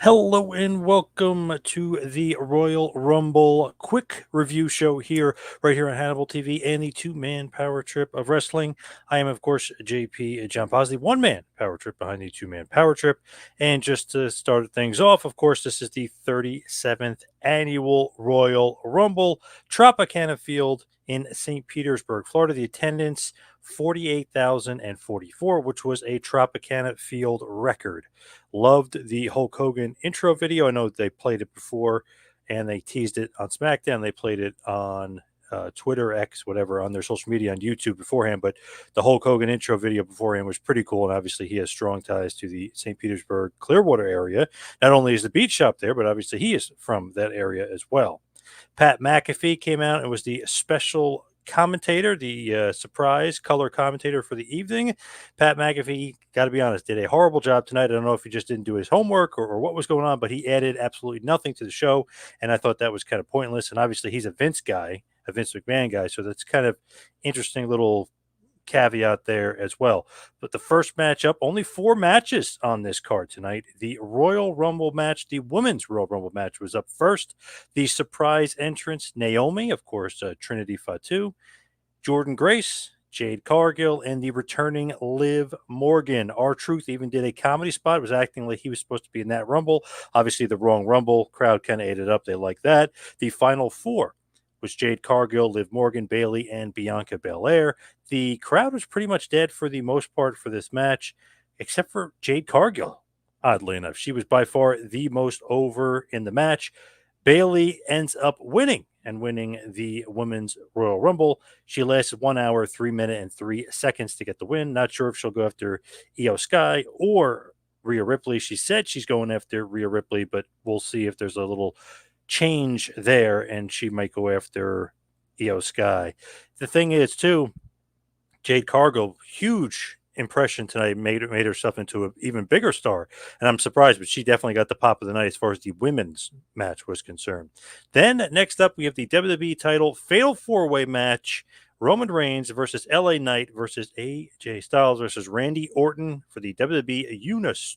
Hello and welcome to the Royal Rumble quick review show here, right here on Hannibal TV and the two-man power trip of wrestling. I am, of course, JP John Paz, the one-man power trip behind the two-man power trip. And just to start things off, of course, this is the 37th annual Royal Rumble, Tropicana Field in St. Petersburg, Florida. The attendance 48,044, which was a Tropicana Field record. Loved the Hulk Hogan intro video. I know they played it before and they teased it on SmackDown. They played it on Twitter, X, whatever, on their social media on YouTube beforehand. But the Hulk Hogan intro video beforehand was pretty cool. And obviously, he has strong ties to the St. Petersburg, Clearwater area. Not only is the beach shop there, but obviously, he is from that area as well. Pat McAfee came out and was the special commentator, the surprise color commentator for the evening. Pat McAfee, got to be honest, did a horrible job tonight. I don't know if he just didn't do his homework or what was going on, but he added absolutely nothing to the show. And I thought that was kind of pointless. And obviously, he's a Vince guy, a Vince McMahon guy. So that's kind of interesting little caveat there as well. But the first matchup, only four matches on this card tonight. The Royal Rumble match, the Women's Royal Rumble match was up first. The surprise entrance, Naomi, of course, Trinity Fatu, Jordan Grace, Jade Cargill, and the returning Liv Morgan. R-Truth even did a comedy spot, was acting like he was supposed to be in that Rumble. Obviously, the wrong Rumble. Crowd kind of ate it up. They like that. The final four was Jade Cargill, Liv Morgan, Bailey, and Bianca Belair. The crowd was pretty much dead for the most part for this match, except for Jade Cargill. Oddly enough, she was by far the most over in the match. Bailey ends up winning and winning the Women's Royal Rumble. She lasted 1 hour, 3 minutes, and 3 seconds to get the win. Not sure if she'll go after Io Sky or Rhea Ripley. She said she's going after Rhea Ripley, but we'll see if there's a little change there, and she might go after Io Sky. The thing is, too, Jade Cargill, huge impression tonight, made herself into an even bigger star. And I'm surprised, but she definitely got the pop of the night as far as the women's match was concerned. Then next up, we have the WWE title fatal four-way match. Roman Reigns versus LA Knight versus AJ Styles versus Randy Orton for the WWE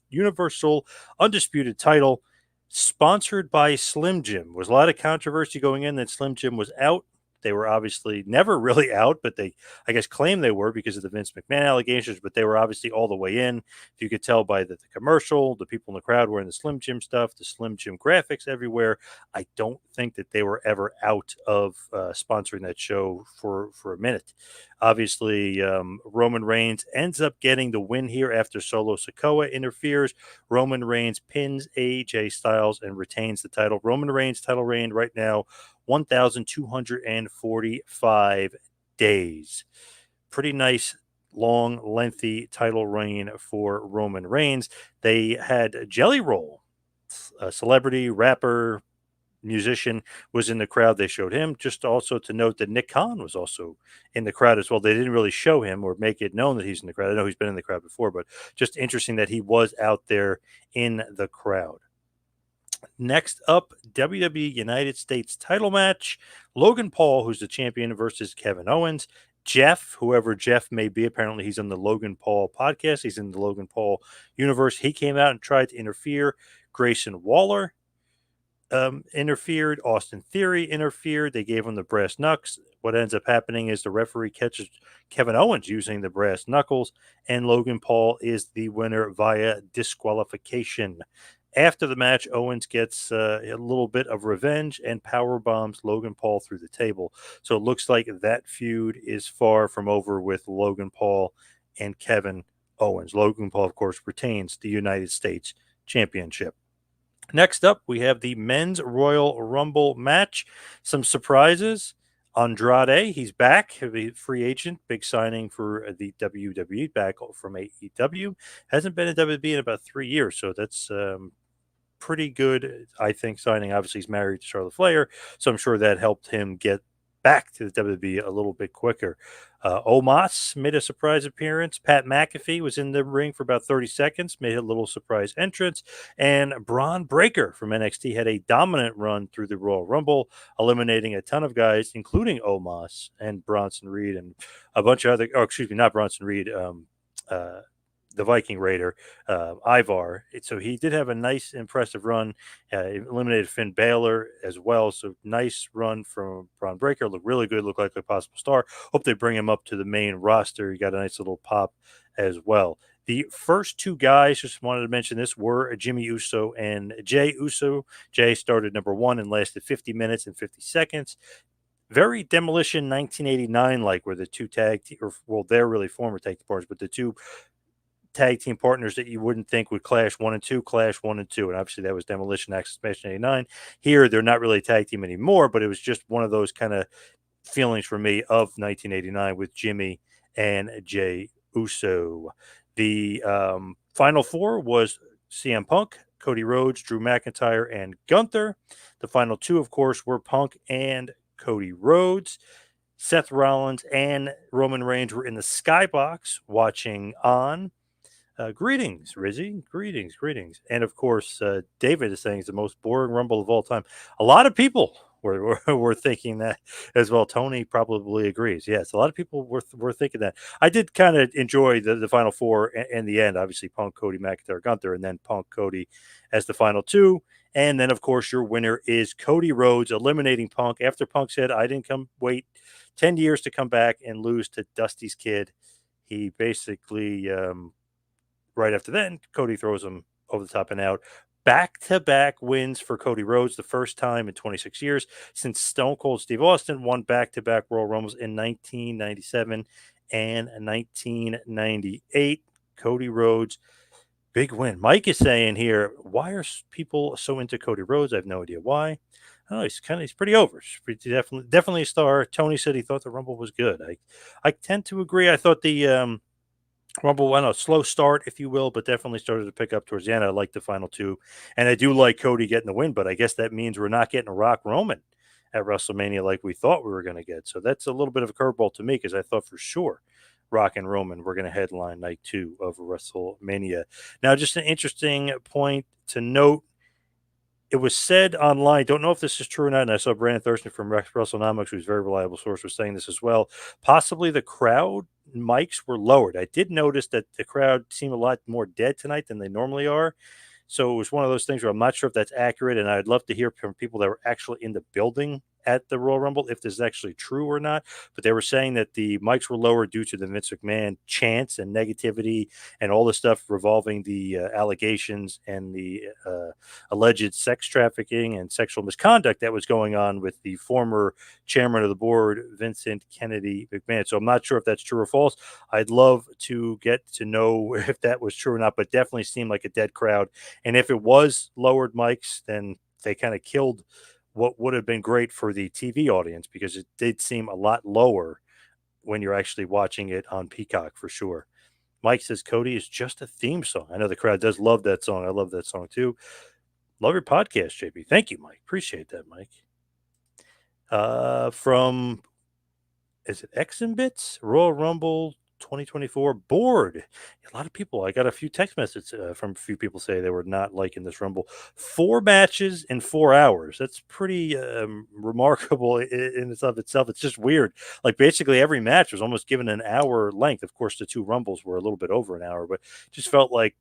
Universal Undisputed title, sponsored by Slim Jim. Was a lot of controversy going in that Slim Jim was out. They were obviously never really out, but they, I guess, claimed they were because of the Vince McMahon allegations, but they were obviously all the way in. If you could tell by the commercial, the people in the crowd wearing the Slim Jim stuff, the Slim Jim graphics everywhere. I don't think that they were ever out of sponsoring that show for a minute. Obviously, Roman Reigns ends up getting the win here after Solo Sikoa interferes. Roman Reigns pins AJ Styles and retains the title. Roman Reigns' title reign right now, 1,245 days. Pretty nice, long, lengthy title reign for Roman Reigns. They had Jelly Roll, a celebrity, rapper, musician, was in the crowd. They showed him. Just also to note that Nick Khan was also in the crowd as well. They didn't really show him or make it known that he's in the crowd. I know he's been in the crowd before, but just interesting that he was out there in the crowd. Next up, WWE United States title match. Logan Paul, who's the champion, versus Kevin Owens. Jeff, whoever Jeff may be, apparently he's on the Logan Paul podcast. He's in the Logan Paul universe. He came out and tried to interfere. Grayson Waller interfered. Austin Theory interfered. They gave him the brass knucks. What ends up happening is the referee catches Kevin Owens using the brass knuckles, and Logan Paul is the winner via disqualification. After the match, Owens gets a little bit of revenge and power bombs Logan Paul through the table. So it looks like that feud is far from over with Logan Paul and Kevin Owens. Logan Paul, of course, retains the United States Championship. Next up, we have the Men's Royal Rumble match. Some surprises. Andrade, he's back, a free agent, big signing for the WWE, back from AEW. Hasn't been in WWE in about 3 years, so that's pretty good, I think, signing. Obviously, he's married to Charlotte Flair, so I'm sure that helped him get back to the WWE a little bit quicker. Omos made a surprise appearance. Pat McAfee was in the ring for about 30 seconds, made a little surprise entrance. And Braun Breaker from NXT had a dominant run through the Royal Rumble, eliminating a ton of guys, including Omos and Bronson Reed and a bunch of other, not Bronson Reed, the Viking Raider, Ivar. So he did have a nice, impressive run. Eliminated Finn Balor as well. So nice run from Braun Breaker. Looked really good. Looked like a possible star. Hope they bring him up to the main roster. He got a nice little pop as well. The first two guys, just wanted to mention this, were Jimmy Uso and Jay Uso. Jay started number one and lasted 50 minutes and 50 seconds. Very Demolition 1989 like, where the two they're really former tag team partners, but the two tag team partners that you wouldn't think would clash 1 and 2, clash 1 and 2. And obviously that was Demolition Access Match 89. Here, they're not really a tag team anymore, but it was just one of those kind of feelings for me of 1989 with Jimmy and Jay Uso. The final four was CM Punk, Cody Rhodes, Drew McIntyre, and Gunther. The final two, of course, were Punk and Cody Rhodes. Seth Rollins and Roman Reigns were in the skybox watching on. Greetings, Rizzy. Greetings. And of course, David is saying it's the most boring Rumble of all time. A lot of people were thinking that as well. Tony probably agrees. Yes, a lot of people were thinking that. I did kind of enjoy the final four and the end. Obviously, Punk, Cody, McIntyre, Gunther, and then Punk, Cody as the final two. And then, of course, your winner is Cody Rhodes eliminating Punk after Punk said, I didn't wait 10 years to come back and lose to Dusty's kid. He basically... right after then, Cody throws him over the top and out. Back-to-back wins for Cody Rhodes, the first time in 26 years since Stone Cold Steve Austin won back-to-back Royal Rumbles in 1997 and 1998. Cody Rhodes, big win. Mike is saying here, why are people so into Cody Rhodes? I have no idea why. Oh, he's pretty over. Definitely a star. Tony said he thought the Rumble was good. I tend to agree. I thought the Rumble went a slow start, if you will, but definitely started to pick up towards the end. I like the final two, and I do like Cody getting the win, but I guess that means we're not getting a Rock Roman at WrestleMania like we thought we were going to get. So that's a little bit of a curveball to me because I thought for sure Rock and Roman were going to headline night 2 of WrestleMania. Now, just an interesting point to note. It was said online, don't know if this is true or not, and I saw Brandon Thurston from WrestleNomics, who's a very reliable source, was saying this as well. Possibly the crowd mics were lowered. I did notice that the crowd seemed a lot more dead tonight than they normally are. So it was one of those things where I'm not sure if that's accurate, and I'd love to hear from people that were actually in the building at the Royal Rumble if this is actually true or not. But they were saying that the mics were lower due to the Vince McMahon chants and negativity and all the stuff revolving the allegations and the alleged sex trafficking and sexual misconduct that was going on with the former chairman of the board, Vincent Kennedy McMahon. So I'm not sure if that's true or false. I'd love to get to know if that was true or not, but definitely seemed like a dead crowd. And if it was lowered mics, then they kind of killed what would have been great for the TV audience because it did seem a lot lower when you're actually watching it on Peacock for sure. Mike says Cody is just a theme song. I know the crowd does love that song. I love that song too. Love your podcast, JP. Thank you, Mike. Appreciate that, Mike. From is it X and Bits? Royal Rumble 2024 bored. A lot of people. I got a few text messages from a few people say they were not liking this Rumble. 4 matches in 4 hours. That's pretty remarkable in itself. It's just weird. Like basically every match was almost given an hour length. Of course, the 2 Rumbles were a little bit over an hour, but just felt like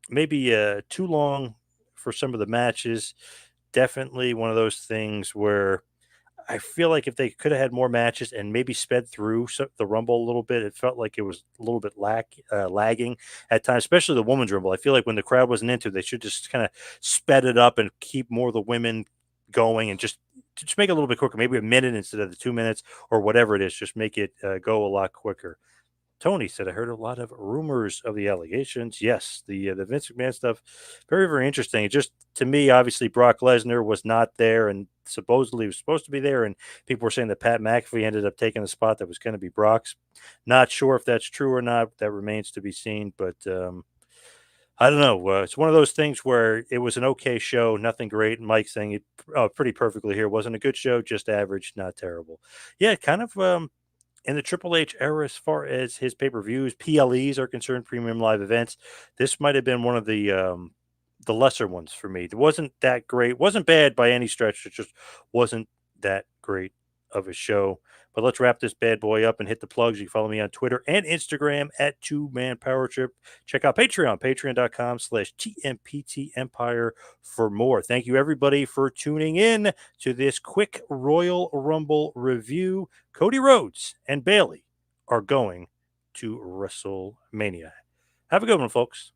maybe too long for some of the matches. Definitely one of those things where I feel like if they could have had more matches and maybe sped through the Rumble a little bit, it felt like it was a little bit lagging at times, especially the Women's Rumble. I feel like when the crowd wasn't into it, they should just kind of sped it up and keep more of the women going and just make it a little bit quicker, maybe a minute instead of the 2 minutes or whatever it is. Just make it go a lot quicker. Tony said, I heard a lot of rumors of the allegations. Yes, the Vince McMahon stuff, very, very interesting. It just, to me, obviously, Brock Lesnar was not there and supposedly was supposed to be there. And people were saying that Pat McAfee ended up taking the spot that was going to be Brock's. Not sure if that's true or not. That remains to be seen. But I don't know. It's one of those things where it was an okay show, nothing great. Mike saying it pretty perfectly here. Wasn't a good show, just average, not terrible. Yeah, kind of in the Triple H era, as far as his pay-per-views, PLEs are concerned, premium live events, this might have been one of the lesser ones for me. It wasn't that great. Wasn't bad by any stretch. It just wasn't that great of a show. But let's wrap this bad boy up and hit the plugs. You can follow me on Twitter and Instagram at 2Man Power Trip. Check out Patreon, patreon.com/TMPT Empire for more. Thank you, everybody, for tuning in to this quick Royal Rumble review. Cody Rhodes and Bayley are going to WrestleMania. Have a good one, folks.